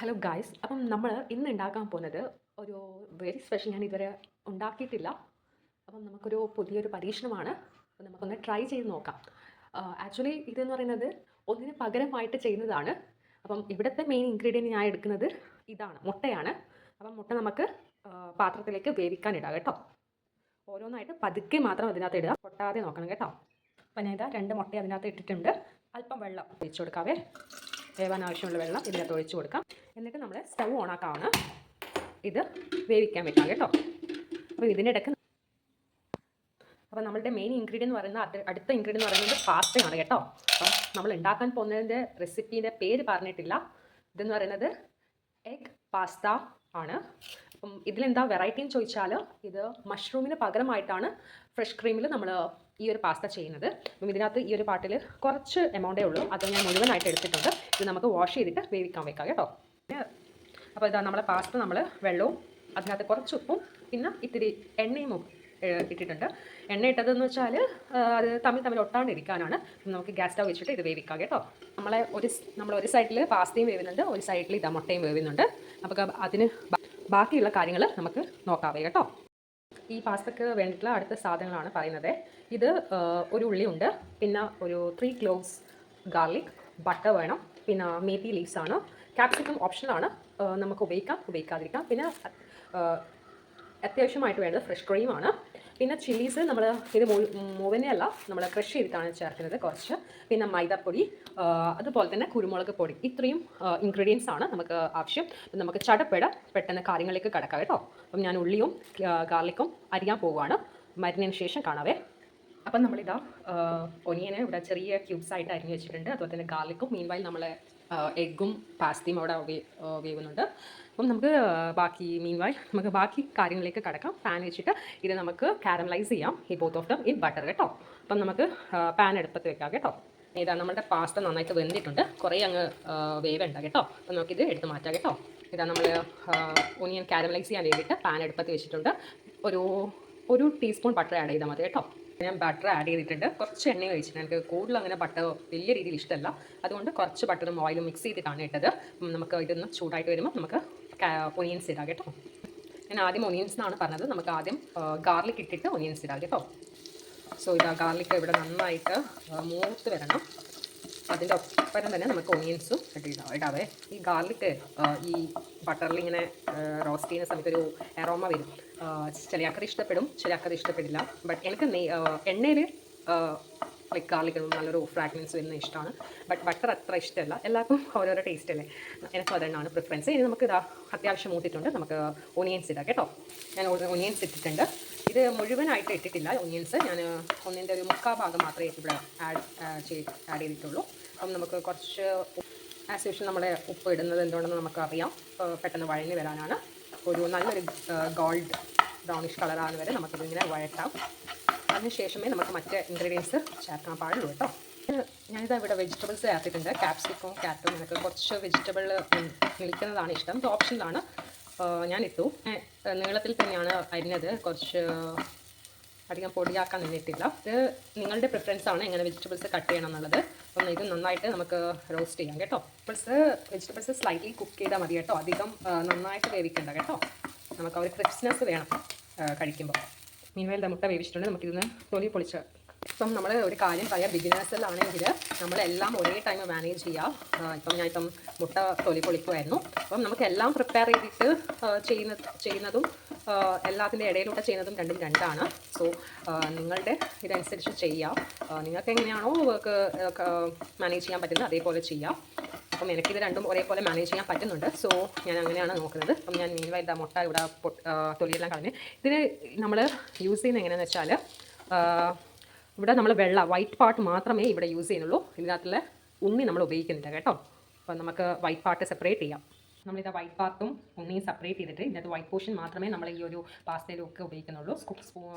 Hello guys, അപ്പം നമ്മൾ ഇന്ന് ഉണ്ടാക്കാൻ പോകുന്നത് ഒരു വെരി സ്പെഷ്യൽ. ഞാൻ ഇതുവരെ ഉണ്ടാക്കിയിട്ടില്ല. അപ്പം നമുക്കൊരു പുതിയൊരു പരീക്ഷണമാണ്. അപ്പം നമുക്കൊന്ന് ട്രൈ ചെയ്ത് നോക്കാം. ആക്ച്വലി ഇതെന്ന് പറയുന്നത് ഒന്നിന് പകരമായിട്ട് ചെയ്യുന്നതാണ്. അപ്പം ഇവിടുത്തെ മെയിൻ ഇൻഗ്രീഡിയൻറ്റ് ഞാൻ എടുക്കുന്നത് ഇതാണ്, മുട്ടയാണ്. അപ്പം മുട്ട നമുക്ക് പാത്രത്തിലേക്ക് വേവിക്കാൻ ഇടാം കേട്ടോ. ഓരോന്നായിട്ട് പതുക്കെ മാത്രം അതിനകത്ത് ഇടുക, പൊട്ടാതെ നോക്കണം കേട്ടോ. അപ്പം ഞാൻ ഇതാ 2 മുട്ട അതിനകത്ത് ഇട്ടിട്ടുണ്ട്. അല്പം വെള്ളം ഒഴിച്ചു കൊടുക്കാവേ. വേവാൻ ആവശ്യമുള്ള വെള്ളം ഇതിനകത്ത് ഒഴിച്ചു കൊടുക്കാം. എന്നിട്ട് നമ്മൾ സ്റ്റൗ ഓണാക്കാണ്, ഇത് വേവിക്കാൻ വെക്കാം കേട്ടോ. അപ്പോൾ ഇതിനിടയ്ക്ക് നമ്മളുടെ മെയിൻ ഇൻഗ്രീഡിയൻ്റ് എന്ന് പറയുന്നത് അടുത്ത ഇൻഗ്രീഡിയൻ്റ് എന്ന് പറയുന്നത് പാസ്തയാണ് കേട്ടോ. അപ്പം നമ്മൾ ഉണ്ടാക്കാൻ പോകുന്നതിൻ്റെ റെസിപ്പീൻ്റെ പേര് പറഞ്ഞിട്ടില്ല. ഇതെന്ന് പറയുന്നത് എഗ് പാസ്ത ആണ്. അപ്പം ഇതിലെന്താ വെറൈറ്റി എന്ന് ചോദിച്ചാൽ, ഇത് മഷ്റൂമിന് പകരമായിട്ടാണ് ഫ്രഷ് ക്രീമിൽ നമ്മൾ ഈ ഒരു പാസ്ത ചെയ്യുന്നത്. അപ്പം ഇതിനകത്ത് ഈ ഒരു പാട്ടിൽ കുറച്ച് എമൗണ്ടേ ഉള്ളൂ, അത് ഞാൻ മുഴുവനായിട്ട് എടുത്തിട്ടുണ്ട്. ഇത് നമുക്ക് വാഷ് ചെയ്തിട്ട് വേവിക്കാൻ വെക്കാം കേട്ടോ. അപ്പോൾ ഇതാ നമ്മളെ പാസ്ത നമ്മൾ വെള്ളവും അതിനകത്ത് കുറച്ച് ഉപ്പും പിന്നെ ഇത്തിരി എണ്ണയും ഇട്ടിട്ടുണ്ട്. എണ്ണ ഇട്ടതെന്ന് വെച്ചാൽ അത് തമ്മിൽ ഒട്ടാണ്ടിരിക്കാനാണ്. നമുക്ക് ഗ്യാസ് സ്റ്റവ് വെച്ചിട്ട് ഇത് വേവിക്കാം കേട്ടോ. നമ്മൾ ഒരു സൈഡിൽ പാസ്തയും വേവുന്നുണ്ട്, ഒരു സൈഡിൽ ഇതാ മുട്ടയും വേവുന്നുണ്ട്. അപ്പോൾ അതിന് ബാക്കിയുള്ള കാര്യങ്ങൾ നമുക്ക് നോക്കാവേ കേട്ടോ. ഈ പാസ്തക്ക് വേണ്ടിയിട്ടുള്ള അടുത്ത സാധനങ്ങളാണ് പറയുന്നത്. ഇത് ഒരു ഉള്ളിയുണ്ട്, പിന്നെ ഒരു 3 ക്ലോവ്സ് ഗാർലിക്, ബട്ടർ വേണം, പിന്നെ മേത്തി ലീവ്സ് ആണ്. ക്യാപ്സിക്കം ഓപ്ഷനാണ്, നമുക്ക് ഉപയോഗിക്കാതിരിക്കാം. പിന്നെ അത്യാവശ്യമായിട്ട് വേണ്ടത് ഫ്രഷ് ക്രീമാണ്. പിന്നെ ചില്ലീസ് നമ്മൾ ഇത് മുഴുവനെയല്ല, നമ്മൾ ക്രഷ് ചെയ്തിട്ടാണ് ചേർക്കുന്നത് കുറച്ച്. പിന്നെ മൈദപ്പൊടി, അതുപോലെ തന്നെ കുരുമുളക് പൊടി. ഇത്രയും ഇൻഗ്രീഡിയൻസ് ആണ് നമുക്ക് ആവശ്യം. നമുക്ക് പെട്ടെന്ന് കാര്യങ്ങളിലേക്ക് കടക്കാം കേട്ടോ. അപ്പം ഞാൻ ഉള്ളിയും ഗാർലിക്കും അരിയാൻ പോവുകയാണ്. മരുന്നതിന് ശേഷം കാണാവേ. അപ്പം നമ്മളിതാ ഒനിയനെ ഇവിടെ ചെറിയ ക്യൂബ്സ് ആയിട്ട് അരിഞ്ഞ് വെച്ചിട്ടുണ്ട്. അതുപോലെ തന്നെ ഗാർലിക്കും. മീൻവൈൽ നമ്മൾ എഗ്ഗും പാസ്തയും അവിടെ വേവുന്നുണ്ട്. അപ്പം നമുക്ക് നമുക്ക് ബാക്കി കാര്യങ്ങളിലേക്ക് കടക്കാം. പാൻ വെച്ചിട്ട് ഇത് നമുക്ക് കാരമലൈസ് ചെയ്യാം, ഈ both of them in butter കേട്ടോ. അപ്പം നമുക്ക് പാൻ എടുപ്പത്ത് വെക്കാം കേട്ടോ. ഇതാ നമ്മുടെ പാസ്ത നന്നായിട്ട് വെന്തിട്ടുണ്ട്, കുറേ അങ്ങ് വേവേണ്ട കേട്ടോ. അപ്പം നമുക്കിത് എടുത്ത് മാറ്റാം കേട്ടോ. ഇതാ നമ്മൾ ഒനിയൻ കാരമലൈസ് ചെയ്യാൻ വേണ്ടിയിട്ട് പാൻ എടുപ്പത്ത് വെച്ചിട്ടുണ്ട്. ഒരു ടീസ്പൂൺ ബട്ടർ ആഡ് ചെയ്താൽ മതി കേട്ടോ. ഞാൻ ബട്ടർ ആഡ് ചെയ്തിട്ടുണ്ട്, കുറച്ച് എണ്ണ കഴിച്ചിട്ടുണ്ട്. എനിക്ക് കൂടുതൽ അങ്ങനെ ബട്ടർ വലിയ രീതിയിൽ ഇഷ്ടമല്ല, അതുകൊണ്ട് കുറച്ച് ബട്ടറും ഓയിലും മിക്സ് ചെയ്തിട്ടാണ് ഇട്ടത്. നമുക്ക് ഇതൊന്ന് ചൂടായിട്ട് വരുമ്പോൾ നമുക്ക് ഒനിയൻസ് ഇടാം കേട്ടോ. ഞാൻ ആദ്യം ഒനിയൻസ് എന്നാണ് പറഞ്ഞത്, നമുക്ക് ആദ്യം ഗാർലിക് ഇട്ടിട്ട് ഒനിയൻസ് ഇടാം കേട്ടോ. സോ ഇതാ ഗാർലിക് ഇവിടെ നന്നായിട്ട് മൂത്ത് വരണം. അതിൻ്റെ ഒപ്പം തന്നെ നമുക്ക് ഒനിയൻസും ഇടാവേ. ഈ ഗാർലിക്ക് ഈ ബട്ടറിൽ ഇങ്ങനെ റോസ്റ്റ് ചെയ്യുന്ന സമയത്ത് ഒരു എറോമ വരും. ചില ആൾക്കാർ ഇഷ്ടപ്പെടും, ചില ആൾക്കാർ ഇഷ്ടപ്പെടില്ല. ബട്ട് എനിക്ക് എണ്ണയിൽ ലൈക്ക് ഗാർലിക് നല്ലൊരു ഫ്രാഗ്രൻസ് വരുന്ന ഇഷ്ടമാണ്. ബട്ട് ബട്ടർ അത്ര ഇഷ്ടമല്ല. എല്ലാവർക്കും ഓരോരോ ടേസ്റ്റ് അല്ലേ, എനിക്കും അതുതന്നെയാണ് പ്രിഫറൻസ്. ഇനി നമുക്ക് ഇതാ അത്യാവശ്യം മൂത്തിട്ടുണ്ട്, നമുക്ക് ഒനിയൻസ് ഇടാം കേട്ടോ. ഞാൻ ഒനിയൻസ് ഇട്ടിട്ടുണ്ട്. ഇത് മുഴുവനായിട്ട് ഇട്ടിട്ടില്ല ഒനിയൻസ്, ഞാൻ ഒന്നിൻ്റെ ഒരു 3/4 ഭാഗം മാത്രമേ ഇവിടെ ആഡ് ചെയ്തിട്ടുള്ളൂ. അപ്പം നമുക്ക് കുറച്ച് ആസ് യൂഷ്വൽ നമ്മുടെ ഉപ്പ് ഇടുന്നത് എന്തുകൊണ്ടെന്ന് നമുക്കറിയാം, പെട്ടെന്ന് വഴഞ്ഞ് വരാനാണ്. നല്ലൊരു ഗോൾഡ് ബ്രൗണിഷ് കളറാകുന്ന വരെ നമുക്കിതിങ്ങനെ വഴറ്റാം. അതിനുശേഷമേ നമുക്ക് മറ്റ് ഇൻഗ്രീഡിയൻസ് ചേർക്കാൻ പാടുള്ളൂ കേട്ടോ. ഞാനിതാ ഇവിടെ വെജിറ്റബിൾസ് ചേർത്തിട്ടുണ്ട്, ക്യാപ്സിക്കും ക്യാരറ്റും. എനിക്ക് കുറച്ച് വെജിറ്റബിൾ നിൽക്കുന്നതാണ് ഇഷ്ടം, ഇത് ഓപ്ഷനിലാണ്. ഞാൻ ഇട്ടു, നീളത്തിൽ തന്നെയാണ് അരിഞ്ഞത്, കുറച്ച് അധികം പൊടിയാക്കാൻ നിന്നിട്ടില്ല. ഇത് നിങ്ങളുടെ പ്രിഫറൻസ് ആണ് എങ്ങനെ വെജിറ്റബിൾസ് കട്ട് ചെയ്യണം എന്നുള്ളത്. അപ്പം ഇത് നന്നായിട്ട് നമുക്ക് റോസ്റ്റ് ചെയ്യാം കേട്ടോ. വെജിറ്റബിൾസ് സ്ലൈറ്റ്ലി കുക്ക് ചെയ്താൽ മതി കേട്ടോ, അധികം നന്നായിട്ട് വേവിക്കണ്ട കേട്ടോ. നമുക്ക് ആ ഒരു ക്രിസ്പ്നെസ് വേണം കഴിക്കുമ്പോൾ. മീൻവേൽ മുട്ട വേവിച്ചിട്ടുണ്ട്, നമുക്കിതൊന്ന് തൊലി പൊളിച്ച്. ഇപ്പം നമ്മൾ ഒരു കാര്യം പറയാം, ബിഗിനേഴ്സിലാണെങ്കിൽ നമ്മളെല്ലാം ഒരേ ടൈം മാനേജ് ചെയ്യാം. ഞാനിപ്പം മുട്ട തൊലി പൊളിക്കുമായിരുന്നു. അപ്പം നമുക്ക് എല്ലാം പ്രിപ്പയർ ചെയ്തിട്ട് ചെയ്യുന്നതും എല്ലാത്തിൻ്റെ ഇടയിലൂടെ ചെയ്യുന്നതും രണ്ടാണ്. സോ നിങ്ങളുടെ ഇതനുസരിച്ച് ചെയ്യാം. നിങ്ങൾക്ക് എങ്ങനെയാണോ വർക്ക് മാനേജ് ചെയ്യാൻ പറ്റുന്നത് അതേപോലെ ചെയ്യാം. അപ്പം എനിക്കിത് രണ്ടും ഒരേപോലെ മാനേജ് ചെയ്യാൻ പറ്റുന്നുണ്ട്. സോ ഞാൻ അങ്ങനെയാണ് നോക്കുന്നത്. അപ്പം ഞാൻ മീൻവൈൽ മുട്ട ഇവിടെ തൊലിയെല്ലാം കളഞ്ഞ് ഇതിന് നമ്മൾ യൂസ് ചെയ്യുന്നത് എങ്ങനെയാണെന്ന് വെച്ചാൽ, ഇവിടെ നമ്മൾ വൈറ്റ് പാർട്ട് മാത്രമേ ഇവിടെ യൂസ് ചെയ്യുന്നുള്ളൂ. ഇതിനകത്തുള്ള ഉണ്ണി നമ്മൾ ഉപയോഗിക്കുന്നില്ല കേട്ടോ. അപ്പം നമുക്ക് വൈറ്റ് പാർട്ട് സെപ്പറേറ്റ് ചെയ്യാം. നമ്മളിത് വൈറ്റ് പാർട്ടും ഉണ്ണിയും സെപ്പറേറ്റ് ചെയ്തിട്ട് ഇതിനകത്ത് വൈറ്റ് പോർഷൻ മാത്രമേ നമ്മൾ ഈ ഒരു പാസ്തയിലും ഒക്കെ ഉപയോഗിക്കുന്നുള്ളൂ.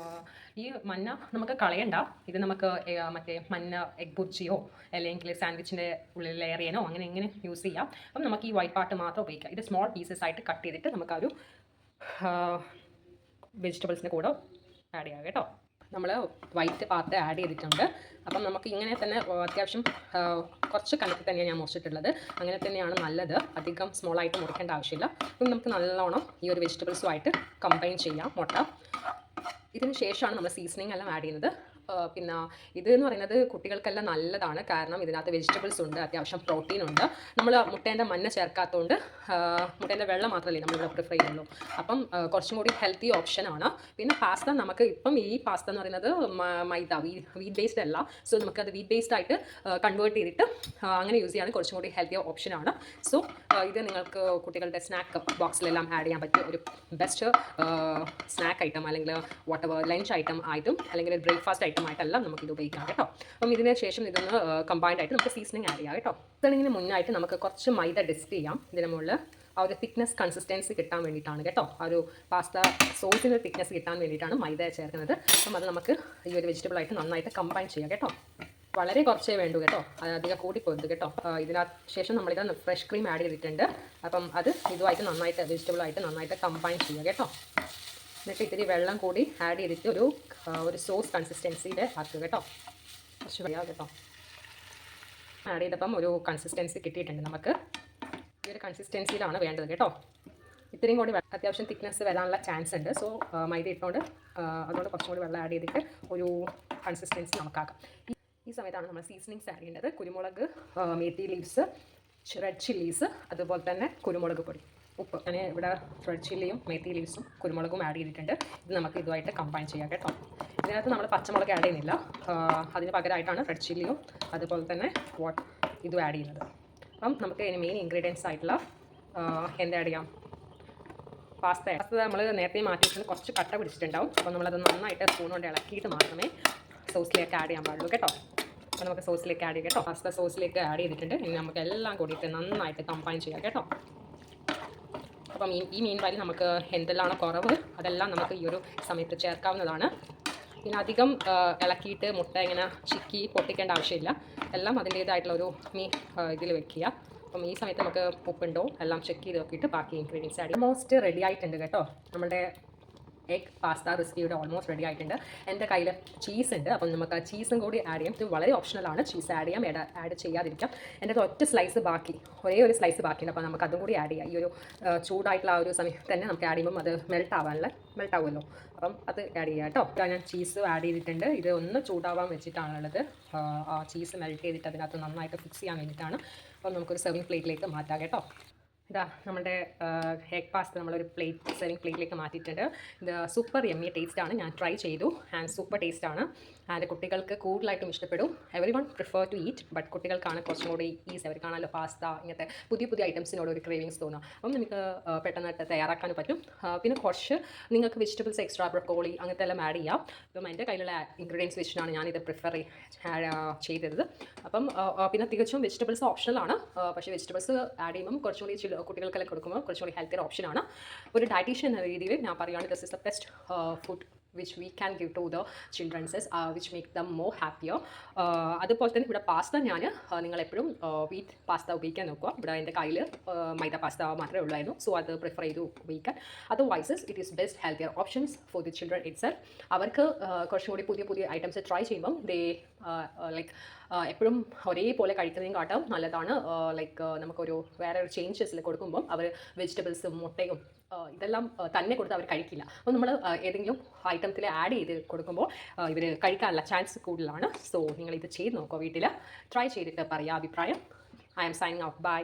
ഈ മഞ്ഞ നമുക്ക് കളയണ്ട. ഇത് നമുക്ക് മറ്റേ മഞ്ഞ എഗ് ബുർജിയോ അല്ലെങ്കിൽ സാൻഡ്വിച്ചിൻ്റെ ഉള്ളിൽ ലെയർ ചെയ്യാനോ അങ്ങനെ യൂസ് ചെയ്യാം. അപ്പം നമുക്ക് ഈ വൈറ്റ് പാർട്ട് മാത്രം ഉപയോഗിക്കാം. ഇത് സ്മോൾ പീസസ് ആയിട്ട് കട്ട് ചെയ്തിട്ട് നമുക്ക് ആ ഒരു വെജിറ്റബിൾസിൻ്റെ കൂടെ ആഡ് ചെയ്യാം കേട്ടോ. നമ്മൾ വൈറ്റ് പാത്ത് ആഡ് ചെയ്തിട്ടുണ്ട്. അപ്പം നമുക്ക് ഇങ്ങനെ തന്നെ അത്യാവശ്യം കുറച്ച് കനത്തിൽ തന്നെയാണ് ഞാൻ മുറിച്ചിട്ടുള്ളത്. അങ്ങനെ തന്നെയാണ് നല്ലത്. അധികം സ്മോളായിട്ട് മുറിക്കേണ്ട ആവശ്യമില്ല. അപ്പം നമുക്ക് നല്ലോണം ഈ ഒരു വെജിറ്റബിൾസുമായിട്ട് കമ്പൈൻ ചെയ്യാം മുട്ട. ഇതിന് ശേഷമാണ് നമ്മൾ സീസണിങ് എല്ലാം ആഡ് ചെയ്യുന്നത്. പിന്നെ ഇതെന്ന് പറയുന്നത് കുട്ടികൾക്കെല്ലാം നല്ലതാണ്. കാരണം ഇതിനകത്ത് വെജിറ്റബിൾസ് ഉണ്ട്, അത്യാവശ്യം പ്രോട്ടീൻ ഉണ്ട്. നമ്മൾ മുട്ടേൻ്റെ മഞ്ഞ ചേർക്കാത്തതുകൊണ്ട് മുട്ടേൻ്റെ വെള്ളം മാത്രമല്ലേ നമ്മളിവിടെ പ്രിഫർ ചെയ്യുള്ളൂ. അപ്പം കുറച്ചും കൂടി ഹെൽത്തി ഓപ്ഷനാണ്. പിന്നെ പാസ്ത നമുക്ക് ഇപ്പം ഈ പാസ്ത എന്ന് പറയുന്നത് മൈദ വീറ്റ് ബേസ്ഡ് അല്ല. സോ നമുക്കത് വീറ്റ് ബേസ്ഡ് ആയിട്ട് കൺവേർട്ട് ചെയ്തിട്ട് അങ്ങനെ യൂസ് ചെയ്യാൻ കുറച്ചും കൂടി ഹെൽത്തി ഓപ്ഷനാണ്. സോ ഇത് നിങ്ങൾക്ക് കുട്ടികളുടെ സ്നാക്ക് ബോക്സിലെല്ലാം ആഡ് ചെയ്യാൻ പറ്റിയ ഒരു ബെസ്റ്റ് സ്നാക്ക് ഐറ്റം, അല്ലെങ്കിൽ വാട്ടവർ ലഞ്ച് ഐറ്റം ആയിട്ടും അല്ലെങ്കിൽ ബ്രേക്ക്ഫാസ്റ്റ് ഐറ്റം ആയിട്ടെല്ലാം നമുക്കിത് ഉപയോഗിക്കാം കേട്ടോ. അപ്പം ഇതിന് ശേഷം ഇതൊന്ന് കമ്പൈൻഡ് ആയിട്ട് നമുക്ക് സീസണിങ് ആഡ് ചെയ്യാം കേട്ടോ. ഇതിന് മുന്നായിട്ട് നമുക്ക് കുറച്ച് മൈദ ടെസ്റ്റ് ചെയ്യാം. ഇതിന് മുകളിൽ ആ ഒരു തിക്നെസ് കൺസിസ്റ്റൻസി കിട്ടാൻ വേണ്ടിയിട്ടാണ് കേട്ടോ. ആ ഒരു പാസ്ത സോസിന് തിക്നെസ് കിട്ടാൻ വേണ്ടിയിട്ടാണ് മൈദ ചേർക്കുന്നത്. അപ്പം അത് നമുക്ക് ഈ ഒരു വെജിറ്റബിളായിട്ട് നന്നായിട്ട് കമ്പൈൻ ചെയ്യാം കേട്ടോ. വളരെ കുറച്ചേ വേണ്ടൂ കേട്ടോ, അത് അധികം കൂടിപ്പോയത് കേട്ടോ. ഇതിനകത്ത് ശേഷം നമ്മളിത് ഫ്രഷ് ക്രീം ആഡ് ചെയ്തിട്ടുണ്ട്. അപ്പം അത് ഇതുമായിട്ട് നന്നായിട്ട് വെജിറ്റബിളായിട്ട് നന്നായിട്ട് കമ്പൈൻ ചെയ്യുക കേട്ടോ. എന്നിട്ട് ഇത്തിരി വെള്ളം കൂടി ആഡ് ചെയ്തിട്ട് ഒരു സോസ് കൺസിസ്റ്റൻസിയിൽ ആക്കുക കേട്ടോ. കുറച്ച് വെള്ളം കേട്ടോ ആഡ് ചെയ്തപ്പം ഒരു കൺസിസ്റ്റൻസി കിട്ടിയിട്ടുണ്ട്. നമുക്ക് ഈ ഒരു കൺസിസ്റ്റൻസിയിലാണ് വേണ്ടത് കേട്ടോ. ഇത്രയും കൂടി അത്യാവശ്യം തിക്നെസ് വരാനുള്ള ചാൻസ് ഉണ്ട്. സോ മൈദ ഇട്ടുകൊണ്ട് അതുകൊണ്ട് കുറച്ചും കൂടി വെള്ളം ആഡ് ചെയ്തിട്ട് ഒരു കൺസിസ്റ്റൻസി നമുക്കാക്കാം. ഈ സമയത്താണ് നമ്മൾ സീസണിങ്സ് ആഡ് ചെയ്യേണ്ടത്. കുരുമുളക്, മേത്തി ലീവ്സ്, റെഡ് ചില്ലീസ്, അതുപോലെ തന്നെ കുരുമുളക് പൊടി, ഉപ്പ്. ഞാൻ ഇവിടെ റെഡ് ചില്ലിയും മേത്തി ലീവ്സും കുരുമുളകും ആഡ് ചെയ്തിട്ടുണ്ട്. ഇത് നമുക്ക് ഇതുമായിട്ട് കമ്പൈൻ ചെയ്യാം കേട്ടോ. ഇതിനകത്ത് നമ്മൾ പച്ചമുളക് ആഡ് ചെയ്യുന്നില്ല. അതിന് പകരമായിട്ടാണ് റെഡ് ചില്ലിയും അതുപോലെ തന്നെ ഇതും ആഡ് ചെയ്യുന്നത്. അപ്പം നമുക്ക് ഇതിന് മെയിൻ ഇൻഗ്രീഡിയൻസ് ആയിട്ടുള്ള എന്ത് ആഡ് ചെയ്യാം? പാസ്ത നമ്മൾ നേരത്തെ മാറ്റിയിട്ട് കുറച്ച് കട്ട പിടിച്ചിട്ടുണ്ടാവും. അപ്പോൾ നമ്മളത് നന്നായിട്ട് സ്പൂൺ കൊണ്ട് ഇളക്കിയിട്ട് മാത്രമേ സോസിലേക്ക് ആഡ് ചെയ്യാൻ പാടുള്ളൂ കേട്ടോ. അപ്പോൾ നമുക്ക് സോസിലേക്ക് ആഡ് ചെയ്യാം കേട്ടോ. പാസ്ത സോസിലേക്ക് ആഡ് ചെയ്തിട്ടുണ്ട്. ഇനി നമുക്ക് എല്ലാം കൂടിയിട്ട് നന്നായിട്ട് കമ്പൈൻ ചെയ്യാം കേട്ടോ. അപ്പം ഈ മീൻ വാരി നമുക്ക് എന്തെല്ലാമാണ് കുറവ് അതെല്ലാം നമുക്ക് ഈ ഒരു സമയത്ത് ചേർക്കാവുന്നതാണ്. പിന്നെ അധികം ഇളക്കിയിട്ട് മുട്ട ഇങ്ങനെ ചിക്കി പൊട്ടിക്കേണ്ട ആവശ്യമില്ല. എല്ലാം അതിൻ്റേതായിട്ടുള്ളൊരു ഇതിൽ വെക്കുക. അപ്പം ഈ സമയത്ത് നമുക്ക് ഉപ്പുണ്ടോ എല്ലാം ചെക്ക് ചെയ്ത് നോക്കിയിട്ട് ബാക്കി ഇൻഗ്രീഡിയൻസ് ആഡ് ചെയ്യാം. ഓൾമോസ്റ്റ് റെഡി ആയിട്ടുണ്ട് കേട്ടോ. നമ്മുടെ എഗ് പാസ്ത റെസിപ്പിയുടെ ഓൾമോസ്റ്റ് റെഡി ആയിട്ടുണ്ട്. എൻ്റെ കയ്യിൽ ചീസ് ഉണ്ട്. അപ്പം നമുക്ക് ചീസും കൂടി ആഡ് ചെയ്യാം. ഇത് വളരെ ഓപ്ഷണലാണ്. ചീസ് ആഡ് ചെയ്യാം, ആഡ് ചെയ്യാതിരിക്കാം. എൻ്റെ ഒറ്റ സ്ലൈസ് ബാക്കി, ഒരേ ഒരു സ്ലൈസ് ബാക്കിയുണ്ട്. അപ്പോൾ നമുക്ക് അതും കൂടി ആഡ് ചെയ്യാം. ഈ ഒരു ചൂടായിട്ടുള്ള ആ ഒരു സമയത്ത് തന്നെ നമുക്ക് ആഡ് ചെയ്യുമ്പം അത് മെൽട്ട് ആവുമല്ലോ. അപ്പം അത് ആഡ് ചെയ്യാം കേട്ടോ. ഞാൻ ചീസ് ആഡ് ചെയ്തിട്ടുണ്ട്. ഇത് ഒന്ന് ചൂടാവാൻ വെച്ചിട്ടാണുള്ളത്. ആ ചീസ് മെൽറ്റ് ചെയ്തിട്ട് അതിനകത്ത് നന്നായിട്ട് ഫിക്സ് ചെയ്യാൻ വേണ്ടിയിട്ടാണ്. അപ്പം നമുക്കൊരു സെർവിങ് പ്ലേറ്റിലേക്ക് മാറ്റാം കേട്ടോ. ഇതാ നമ്മുടെ എഗ് പാസ്ത നമ്മളൊരു സെർവിങ് പ്ലേറ്റിലേക്ക് മാറ്റിയിട്ടുണ്ട്. ഇത് സൂപ്പർ യമ്മി ടേസ്റ്റാണ്. ഞാൻ ട്രൈ ചെയ്തു ആൻഡ് സൂപ്പർ ടേസ്റ്റാണ്. ആൻഡ് കുട്ടികൾക്ക് കൂടുതലായിട്ടും ഇഷ്ടപ്പെടും. Everyone prefer to eat. But കുട്ടികൾക്കാണ് കുറച്ചും കൂടി ഈസി. അവർക്കാണല്ലോ പാസ്ത ഇങ്ങനത്തെ പുതിയ ഐറ്റംസിനോട് ഒരു ക്രേവിങ്സ് തോന്നുക. അപ്പം നമുക്ക് പെട്ടെന്നായിട്ട് തയ്യാറാക്കാനും പറ്റും. പിന്നെ കുറച്ച് നിങ്ങൾക്ക് വെജിറ്റബിൾസ് എക്സ്ട്രാ ബ്രൊക്കോളി അങ്ങനത്തെ എല്ലാം ആഡ് ചെയ്യാം. ഇപ്പം എൻ്റെ കയ്യിലുള്ള ഇൻഗ്രീഡിയൻസ് വെച്ചിട്ടാണ് ഞാനിത് പ്രിഫർ ചെയ്തത്. അപ്പം പിന്നെ തികച്ചും വെജിറ്റബിൾസ് ഓപ്ഷണലാണ്. പക്ഷേ വെജിറ്റബിൾസ് ആഡ് ചെയ്യുമ്പം കുറച്ചും കൂടി കുട്ടികൾക്കെല്ലാം കൊടുക്കുമ്പോൾ കുറച്ചും കൂടി ഹെൽത്തിയർ ഓപ്ഷനാണ്. ഒരു ഡയറ്റീഷ്യൻ എന്ന രീതിയിൽ ഞാൻ പറയുകയാണ് this is the best food which we can give to the children, which make them more happier. അതുപോലെ തന്നെ ഇവിടെ പാസ്ത ഞാൻ നിങ്ങളെപ്പോഴും വീറ്റ് പാസ്ത ഉപയോഗിക്കാൻ നോക്കുക. ഇവിടെ എൻ്റെ കയ്യിൽ മൈദ പാസ്ത മാത്രമേ ഉള്ളായിരുന്നു. സോ അത് പ്രിഫർ ചെയ്ത് ഉപയോഗിക്കാൻ. Otherwise it is best healthier options for the children it self. അവർക്ക് കുറച്ചും കൂടി പുതിയ ഐറ്റംസ് ട്രൈ ചെയ്യുമ്പം ലൈക്ക് എപ്പോഴും ഒരേപോലെ കഴിക്കുന്നതും കാട്ടും നല്ലതാണ്. ലൈക്ക് നമുക്കൊരു വേറെ ഒരു ചേഞ്ചസിൽ കൊടുക്കുമ്പം അവർ വെജിറ്റബിൾസും മുട്ടയും ഇതെല്ലാം തന്നെ കൊടുത്ത് അവർ കഴിക്കില്ല. അപ്പോൾ നമ്മൾ ഏതെങ്കിലും ഐറ്റത്തിൽ ആഡ് ചെയ്ത് കൊടുക്കുമ്പോൾ ഇവർ കഴിക്കാനുള്ള ചാൻസ് കൂടുതലാണ്. സോ നിങ്ങൾ ഇത് ചെയ്ത് നോക്കുക, വീട്ടിൽ ട്രൈ ചെയ്തിട്ട് പറയുക അഭിപ്രായം. I am signing off. By.